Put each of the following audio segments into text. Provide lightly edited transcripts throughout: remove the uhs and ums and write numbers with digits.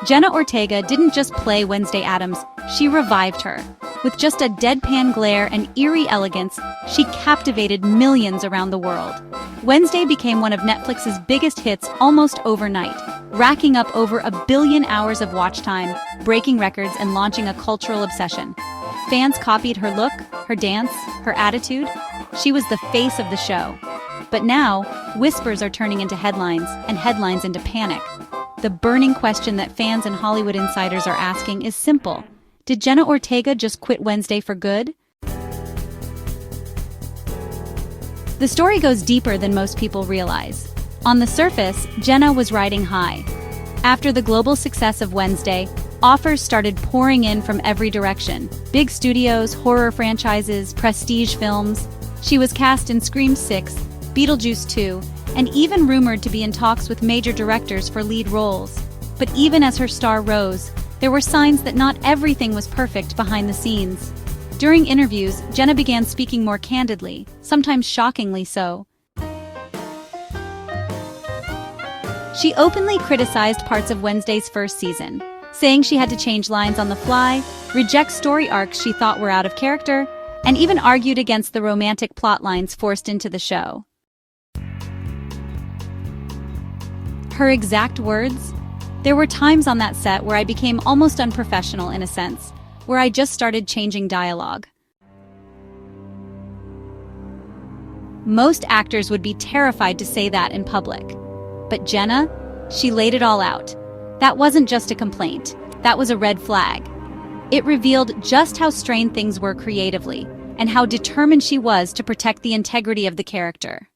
Jenna Ortega didn't just play Wednesday Addams, she revived her. With just a deadpan glare and eerie elegance, she captivated millions around the world. Wednesday became one of Netflix's biggest hits almost overnight, racking up over 1 billion hours of watch time, breaking records and launching a cultural obsession. Fans copied her look, her dance, her attitude. She was the face of the show. But now, whispers are turning into headlines, and headlines into panic. The burning question that fans and Hollywood insiders are asking is simple. Did Jenna Ortega just quit Wednesday for good? The story goes deeper than most people realize. On the surface, Jenna was riding high. After the global success of Wednesday, offers started pouring in from every direction. Big studios, horror franchises, prestige films. She was cast in Scream 6, Beetlejuice 2, and even rumored to be in talks with major directors for lead roles. But even as her star rose, there were signs that not everything was perfect behind the scenes. During interviews, Jenna began speaking more candidly, sometimes shockingly so. She openly criticized parts of Wednesday's first season, saying she had to change lines on the fly, reject story arcs she thought were out of character, and even argued against the romantic plot lines forced into the show. Her exact words? "There were times on that set where I became almost unprofessional in a sense, where I just started changing dialogue." Most actors would be terrified to say that in public. But Jenna, she laid it all out. That wasn't just a complaint, that was a red flag. It revealed just how strained things were creatively, and how determined she was to protect the integrity of the character.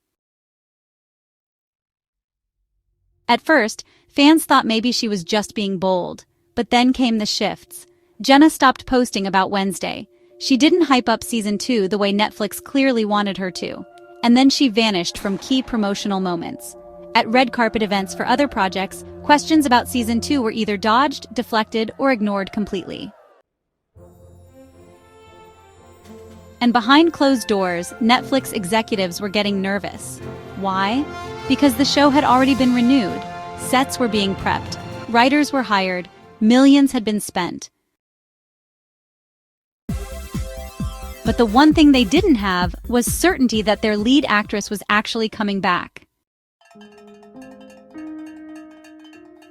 At first, fans thought maybe she was just being bold, but then came the shifts. Jenna stopped posting about Wednesday. She didn't hype up season 2 the way Netflix clearly wanted her to, and then she vanished from key promotional moments. At red carpet events for other projects, questions about season 2 were either dodged, deflected, or ignored completely. And behind closed doors, Netflix executives were getting nervous. Why? Because the show had already been renewed. Sets were being prepped. Writers were hired. Millions had been spent. But the one thing they didn't have was certainty that their lead actress was actually coming back.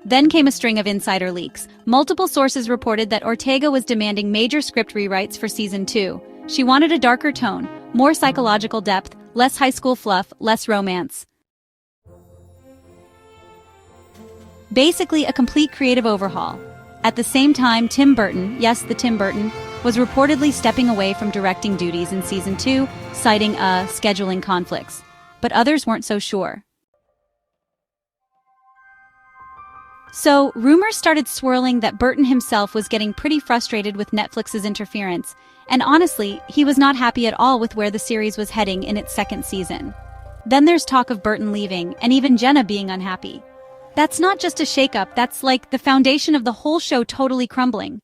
Then came a string of insider leaks. Multiple sources reported that Ortega was demanding major script rewrites for season 2. She wanted a darker tone, more psychological depth, less high school fluff, less romance. Basically, a complete creative overhaul. At the same time, Tim Burton, yes, the Tim Burton, was reportedly stepping away from directing duties in season 2, citing scheduling conflicts. But others weren't so sure. So, rumors started swirling that Burton himself was getting pretty frustrated with Netflix's interference, and honestly, he was not happy at all with where the series was heading in its second season. Then there's talk of Burton leaving, and even Jenna being unhappy. That's not just a shakeup, that's like the foundation of the whole show totally crumbling.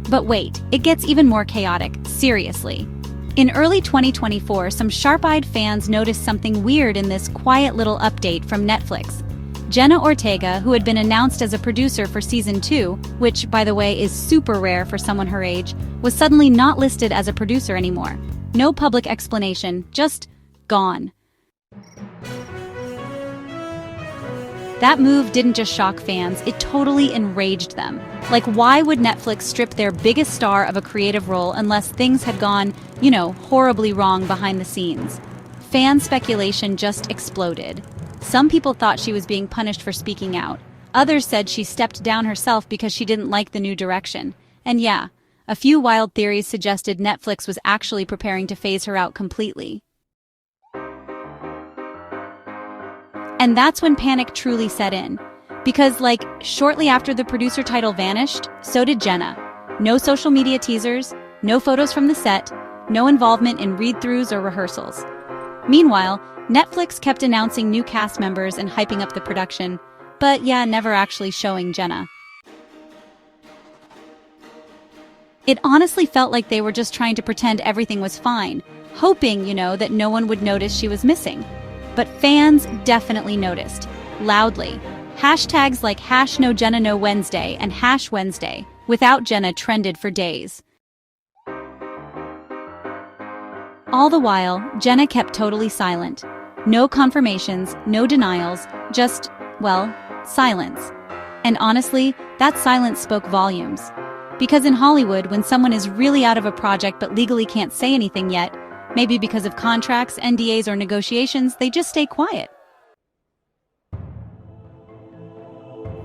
But wait, it gets even more chaotic, seriously. In early 2024, some sharp-eyed fans noticed something weird in this quiet little update from Netflix. Jenna Ortega, who had been announced as a producer for season 2, which, by the way, is super rare for someone her age, was suddenly not listed as a producer anymore. No public explanation, just gone. That move didn't just shock fans, it totally enraged them. Like, why would Netflix strip their biggest star of a creative role unless things had gone, horribly wrong behind the scenes? Fan speculation just exploded. Some people thought she was being punished for speaking out. Others said she stepped down herself because she didn't like the new direction. And yeah, a few wild theories suggested Netflix was actually preparing to phase her out completely. And that's when panic truly set in. Because, shortly after the producer title vanished, so did Jenna. No social media teasers, no photos from the set, no involvement in read-throughs or rehearsals. Meanwhile, Netflix kept announcing new cast members and hyping up the production, but never actually showing Jenna. It honestly felt like they were just trying to pretend everything was fine, hoping, that no one would notice she was missing. But fans definitely noticed. loudly. Hashtags like #NoJennaNoWednesday and #Wednesday without Jenna trended for days. All the while, Jenna kept totally silent. No confirmations, no denials, just, well, silence. And honestly, that silence spoke volumes. Because in Hollywood, when someone is really out of a project but legally can't say anything yet, maybe because of contracts, NDAs, or negotiations, they just stay quiet.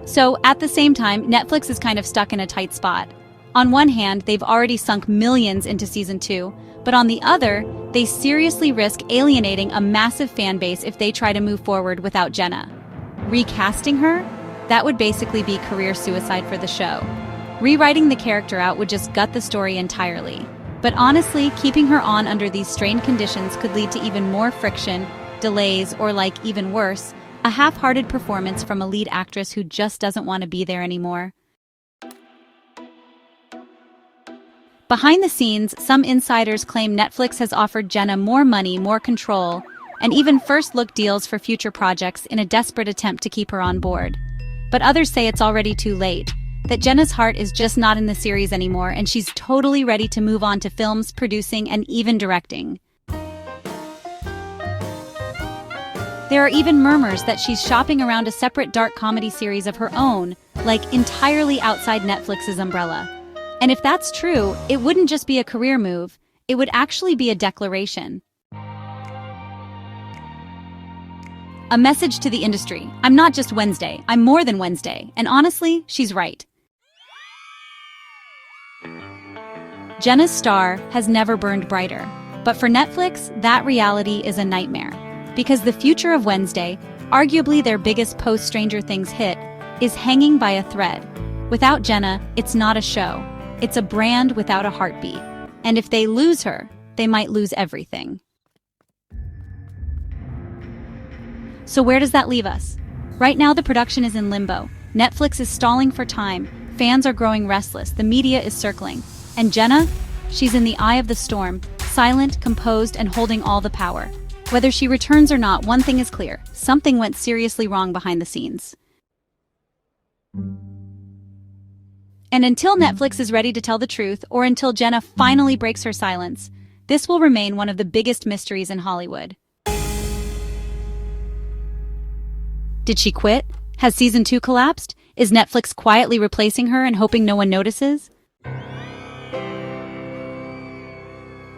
So, at the same time, Netflix is kind of stuck in a tight spot. On one hand, they've already sunk millions into season 2, but on the other, they seriously risk alienating a massive fan base if they try to move forward without Jenna. Recasting her? That would basically be career suicide for the show. Rewriting the character out would just gut the story entirely. But honestly, keeping her on under these strained conditions could lead to even more friction, delays, or even worse, a half-hearted performance from a lead actress who just doesn't want to be there anymore. Behind the scenes, some insiders claim Netflix has offered Jenna more money, more control, and even first-look deals for future projects in a desperate attempt to keep her on board. But others say it's already too late, that Jenna's heart is just not in the series anymore and she's totally ready to move on to films, producing, and even directing. There are even murmurs that she's shopping around a separate dark comedy series of her own, entirely outside Netflix's umbrella. And if that's true, it wouldn't just be a career move, it would actually be a declaration. A message to the industry. I'm not just Wednesday, I'm more than Wednesday, and honestly, she's right. Jenna's star has never burned brighter, but for Netflix, that reality is a nightmare. Because the future of Wednesday, arguably their biggest post-Stranger Things hit, is hanging by a thread. Without Jenna, it's not a show. It's a brand without a heartbeat. And if they lose her, they might lose everything. So where does that leave us? Right now, the production is in limbo. Netflix is stalling for time. Fans are growing restless. The media is circling. And Jenna? She's in the eye of the storm, silent, composed, and holding all the power. Whether she returns or not, one thing is clear. Something went seriously wrong behind the scenes. And until Netflix is ready to tell the truth, or until Jenna finally breaks her silence, this will remain one of the biggest mysteries in Hollywood. Did she quit? Has season 2 collapsed? Is Netflix quietly replacing her and hoping no one notices?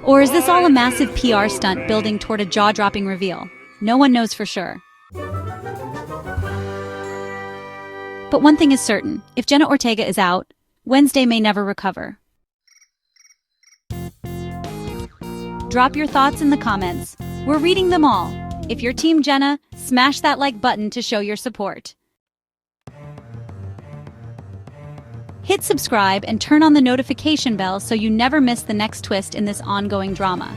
Or is this all a massive PR stunt building toward a jaw-dropping reveal? No one knows for sure. But one thing is certain, if Jenna Ortega is out, Wednesday may never recover. Drop your thoughts in the comments. We're reading them all. If you're Team Jenna, smash that like button to show your support. Hit subscribe and turn on the notification bell so you never miss the next twist in this ongoing drama.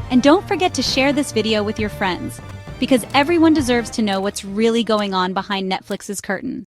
And don't forget to share this video with your friends, because everyone deserves to know what's really going on behind Netflix's curtain.